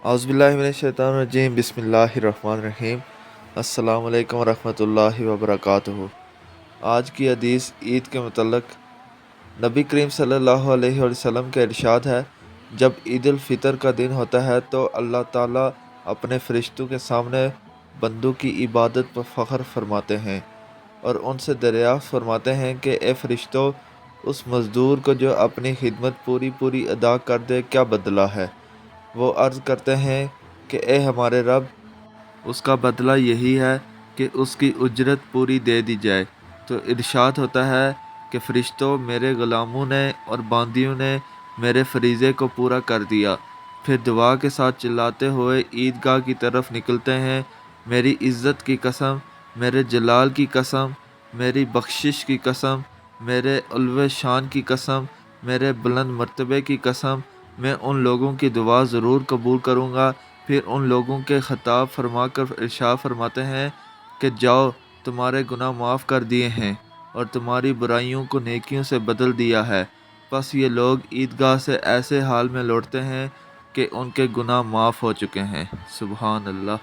औज़ुबिल्लाहिमिनश्शैतानिर्रजीम बिस्मिल्लाहिर्रहमानिर्रहीम। अस्सलामु अलैकुम वरहमतुल्लाहि वबरकातुहू। आज की हदीस ईद के मुतल्लक़ नबी करीम सल्लल्लाहु अलैहि वसल्लम का इरशाद है, जब ईद उल फ़ितर का दिन होता है तो अल्लाह ताला अपने फ़रिश्तों के सामने बंदों की इबादत पर फ़ख्र फरमाते हैं और उनसे दरियाफ़्त फरमाते हैं कि ए फ़रिश्तों, उस मज़दूर को जो अपनी खिदमत पूरी पूरी अदा कर दे क्या बदला है। वो अर्ज़ करते हैं कि ए हमारे रब, उसका बदला यही है कि उसकी उजरत पूरी दे दी जाए। तो इरशाद होता है कि फ़रिश्तों, मेरे ग़ुलामों ने और बांदियों ने मेरे फरीज़े को पूरा कर दिया। फिर दुआ के साथ चिल्लाते हुए ईदगाह की तरफ निकलते हैं। मेरी इज़्ज़त की कसम, मेरे जलाल की कसम, मेरी बख्शिश की कसम, मेरे उल्वे शान की कसम, मेरे बुलंद मर्तबे की कसम, मैं उन लोगों की दुआ ज़रूर कबूल करूँगा। फिर उन लोगों के ख़िताब फरमा कर इरशाद फरमाते हैं कि जाओ, तुम्हारे गुनाह माफ़ कर दिए हैं और तुम्हारी बुराइयों को नेकियों से बदल दिया है। बस ये लोग ईदगाह से ऐसे हाल में लौटते हैं कि उनके गुनाह माफ़ हो चुके हैं। सुबहान अल्लाह।